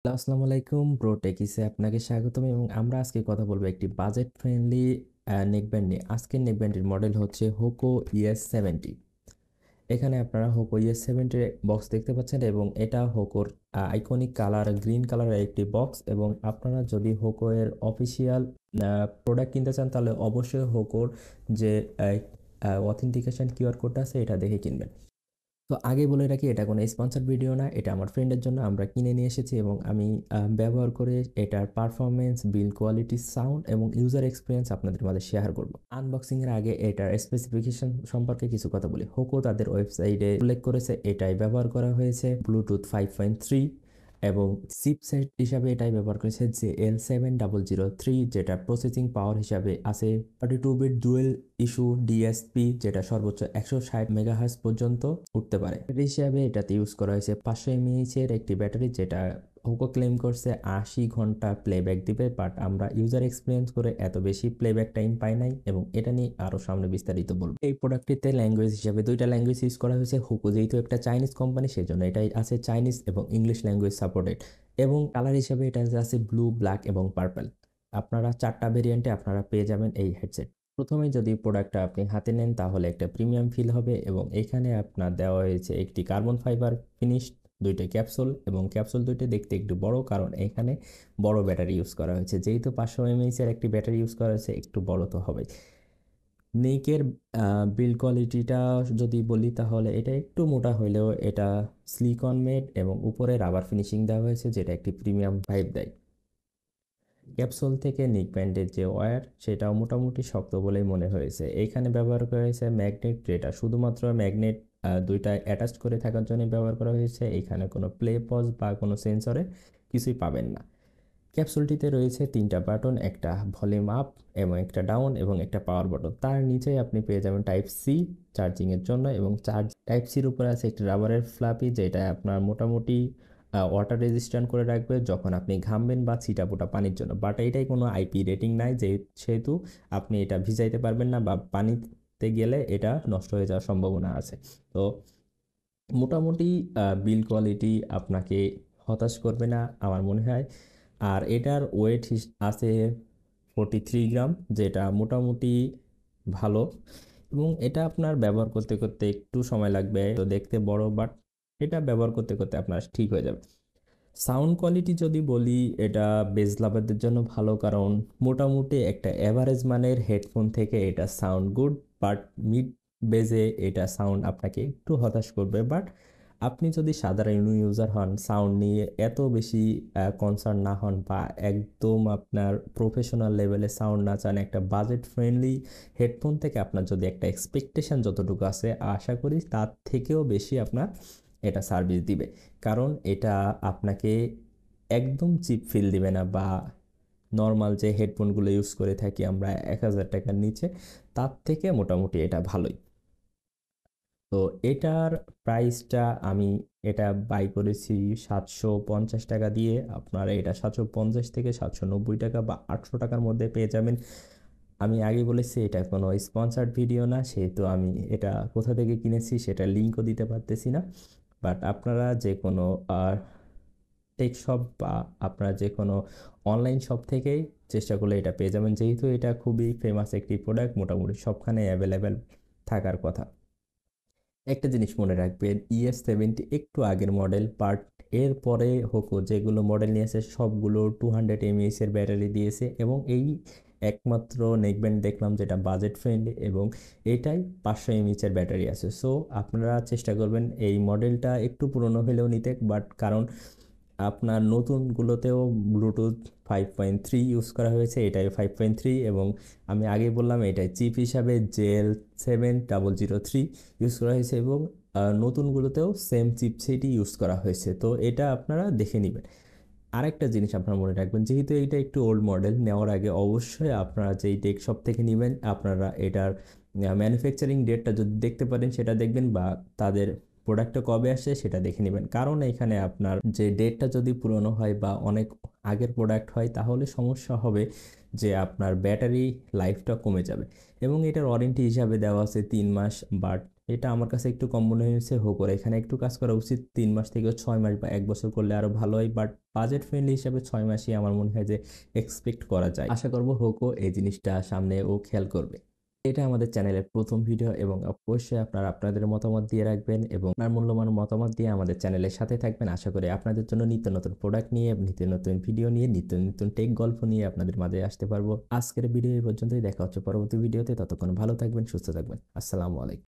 আসসালামু আলাইকুম ব্রো টেকিসে আপনাকে স্বাগতম এবং আমরা আজকে কথা বলবো একটি বাজেট ফ্রেন্ডলি নেকব্যান্ড নিয়ে। আজকের নেকব্যান্ডের মডেল হচ্ছে হোকো ES70। এখানে আপনারা হোকো ES70 বক্স দেখতে পাচ্ছেন এবং এটা হোকোর আইকনিক কালার গ্রিন কালারের একটি বক্স। এবং আপনারা যদি হোকো এর অফিসিয়াল প্রোডাক্ট কিনতে চান তাহলে অবশ্যই হোকোর যে অথেন্টিকেশন কিউআর কোডটা আছে এটা দেখে কিনবেন। তো আগে বলে রাখি, এটা কোনো স্পন্সর ভিডিও না, এটা আমার ফ্রেন্ডের জন্য আমরা কিনে নিয়ে এসেছি এবং আমি ব্যবহার করে এটার পারফরমেন্স, বিল্ড কোয়ালিটি, সাউন্ড এবং ইউজার এক্সপিরিয়েন্স আপনাদের মাঝে শেয়ার করব। আনবক্সিংয়ের আগে এটার স্পেসিফিকেশন সম্পর্কে কিছু কথা বলি। হোকো তাদের ওয়েবসাইটে উল্লেখ করেছে এটাই ব্যবহার করা হয়েছে ব্লুটুথ 5.3 এবং চিপসেট হিসাবে এটাই ব্যবহার করেছে JL7003, যেটা প্রসেসিং পাওয়ার হিসাবে আছে 32 বিট ডুয়েল ইস্যু ডিএসপি, যেটা সর্বোচ্চ 160 মেগাহার্জ পর্যন্ত উঠতে পারে। ব্যাটারি হিসাবে এটাতে ইউজ করা হয়েছে 500 mAh এর একটি ব্যাটারি, যেটা হোকো ক্লেম করছে 80 ঘন্টা প্লেব্যাক দিবে, বাট আমরা ইউজার এক্সপিরিয়েন্স করে এত বেশি প্লেব্যাক টাইম পাই নাই এবং এটা নিয়ে আরও সামনে বিস্তারিত বলবো। এই প্রোডাক্টটিতে ল্যাঙ্গুয়েজ হিসাবে দুইটা ল্যাঙ্গুয়েজ ইউজ করা হয়েছে। হোকো যেহেতু একটা চাইনিজ কোম্পানি সেজন্য এটাই আছে চাইনিজ এবং ইংলিশ ল্যাঙ্গুয়েজ সাপোর্টেড। এবং কালার হিসাবে এটা আছে ব্লু, ব্ল্যাক এবং পার্পল। আপনারা 4টা ভেরিয়েন্টে আপনারা পেয়ে যাবেন এই হেডসেট। প্রথমে যদি প্রোডাক্টটা আপনি হাতে নেন তাহলে একটা প্রিমিয়াম ফিল হবে এবং এখানে আপনার দেওয়া হয়েছে একটি কার্বন ফাইবার ফিনিশ, দুইটা ক্যাপসুল এবং ক্যাপসুল দুইটা দেখতে একটু বড়, কারণ এখানে বড় ব্যাটারি ইউজ করা হয়েছে। যেহেতু 500 mAh এর একটি ব্যাটারি ইউজ করা হয়েছে একটু বড় তো হবেই। নেকের বিল্ড কোয়ালিটিটা যদি বলি তাহলে এটা একটু মোটা হলেও এটা সিলিকন মেড এবং উপরে রাবার ফিনিশিং দেওয়া হয়েছে, যেটা একটি প্রিমিয়াম ভাইব দেয়। ক্যাপসুল থেকে নেক ব্যান্ডের যে ওয়্যার সেটাও মোটামুটি শক্ত বলেই মনে হয়েছে। এইখানে ব্যবহার করা হয়েছে ম্যাগনেট, যেটা শুধুমাত্র ম্যাগনেট দুইটা অ্যাটাচ করে থাকার জন্য ব্যবহার করা হয়েছে। এখানে কোনো প্লে পজ বা কোনো সেন্সরে কিছুই পাবেন না। ক্যাপসুলটিতে রয়েছে 3টা বাটন, একটা ভলিউম আপ এবং একটা ডাউন এবং একটা পাওয়ার বাটন। তার নিচেই আপনি পেয়ে যাবেন টাইপ সি চার্জিংয়ের জন্য এবং টাইপ সির উপরে আছে একটি রাবারের ফ্লাপি, যেটা আপনার মোটামুটি ওয়াটার রেজিস্ট্যান্ট করে রাখবে যখন আপনি ঘামবেন বা ছিটাফোটা পানির জন্য। বাট এইটাই কোনো আইপি রেটিং নাই, সেহেতু আপনি এটা ভিজাইতে পারবেন না বা পানিতে গেলে এটা নষ্ট হয়ে যাওয়ার সম্ভাবনা আছে। তো মোটামুটি বিল্ড কোয়ালিটি আপনাকে হতাশ করবে না আমার মনে হয়। আর এটার ওয়েট আছে 43 গ্রাম, যেটা মোটামুটি ভালো এবং এটা আপনার ব্যবহার করতে করতে একটু সময় লাগবে। তো দেখতে বড়, বাট এটা ব্যবহার করতে করতে আপনার ঠিক হয়ে যাবে। সাউন্ড কোয়ালিটি যদি বলি, এটা বেস লাভারদের জন্য ভালো, কারণ মোটামুটি একটা অ্যাভারেজ মানের হেডফোন থেকে এটা সাউন্ড গুড, বাট মিড বেজে এটা সাউন্ড আপনাকে একটু হতাশ করবে। বাট আপনি যদি সাধারণ ইউজার হন, সাউন্ড নিয়ে এত বেশি কনসার্ন না হন বা একদম আপনার প্রফেশনাল লেভেলে সাউন্ড না চান, একটা বাজেট ফ্রেন্ডলি হেডফোন থেকে আপনার যদি একটা এক্সপেকটেশন যতটুকু আছে, আশা করি তার থেকেও বেশি আপনার এটা সার্ভিস দিবে। কারণ এটা আপনাকে একদম চিপ ফিল দিবে না, বা নর্মাল যে হেডফোনগুলো ইউজ করে থাকি আমরা 1000 টাকার নিচে, তার থেকে মোটামুটি এটা ভালোই। তো এটার প্রাইসটা আমি এটা বাই করেছি 750 টাকা দিয়ে। আপনারা এটা 750 থেকে 790 টাকা বা 800 টাকার মধ্যে পেয়ে যাবেন। আমি আগে বলেছি এটা কোনো স্পন্সার্ড ভিডিও না, সেহেতু আমি এটা কোথা থেকে কিনেছি সেটা লিঙ্কও দিতে পারতেছি না। বাট আপনারা যে কোনো টেক শপ বা আপনারা যে কোনো অনলাইন শপ থেকেই চেষ্টা করলে এটা পেয়ে যাবেন, যেহেতু এটা খুবই ফেমাস একটি প্রোডাক্ট, মোটামুটি সবখানে অ্যাভেলেবেল থাকার কথা। একটা জিনিস মনে রাখবেন, ES70 একটু আগের মডেল, বাট এর পরে হোকো যেগুলো মডেল নিয়েছে সবগুলো 200 mAh এর ব্যাটারি দিয়েছে এবং এই একমাত্র নেকব্যান্ড দেখলাম যেটা বাজেট ফ্রেন্ডলি এবং এটাই 500 mAh এর ব্যাটারি আছে। সো আপনারা চেষ্টা করবেন এই মডেলটা একটু পুরনো হলেও নিতে, বাট কারণ আপনার নতুনগুলোতেও ব্লুটুথ 5.3 ইউজ করা হয়েছে, এটাই 5.3 এবং আমি আগে বললাম এটাই চিপ হিসাবে JL7003 ইউজ করা হয়েছে এবং নতুনগুলোতেও সেম চিপসেটই ইউজ করা হয়েছে। তো এটা আপনারা দেখে নেবেন। আরেকটা জিনিস আপনারা মনে রাখবেন, যেহেতু এটা একটু ওল্ড মডেল, নেওয়ার আগে অবশ্যই আপনারা যেই টেক শপ থেকে নেবেন আপনারা এটার ম্যানুফ্যাকচারিং ডেটটা যদি দেখতে পারেন সেটা দেখবেন, বা তাদের প্রোডাক্টটা কবে আসে সেটা দেখে নেবেন। কারণ এখানে আপনার যে ডেটটা যদি পুরনো হয় বা অনেক আগের প্রোডাক্ট হয় তাহলে সমস্যা হবে যে আপনার ব্যাটারি লাইফটা কমে যাবে। এবং এটার ওয়ারেন্টি হিসাবে দেওয়া আছে 3 মাস, বাট এটা আমার কাছে একটু কম মনে হয়েছে হোকোর। এখানে একটু কাজ করা উচিত ৩ মাস থেকে ৬ মাস বা ১ বছর করলে আরো ভালো হয়। বাট বাজেট ফ্রেন্ডলি হিসাবে ৬ মাসই আমার মনে হয় যে এক্সপেক্ট করা যায়। আশা করব হোকো এই জিনিসটা সামনেও খেয়াল করবে। এটা আমাদের চ্যানেলের ১ম ভিডিও এবং অবশ্যই আপনারা আপনাদের মতামত দিয়ে রাখবেন এবং আপনার মূল্যবান মতামত দিয়ে আমাদের চ্যানেলের সাথে থাকবেন। আশা করি আপনাদের জন্য নিত্য নতুন প্রোডাক্ট নিয়ে, নিত্য নতুন ভিডিও নিয়ে, নিত্য নতুন টেক গল্প নিয়ে আপনাদের মাঝে আসতে পারবো। আজকের ভিডিও এই পর্যন্তই। দেখা হচ্ছে পরবর্তী ভিডিওতে। ততক্ষণ ভালো থাকবেন, সুস্থ থাকবেন। আসসালামু আলাইকুম।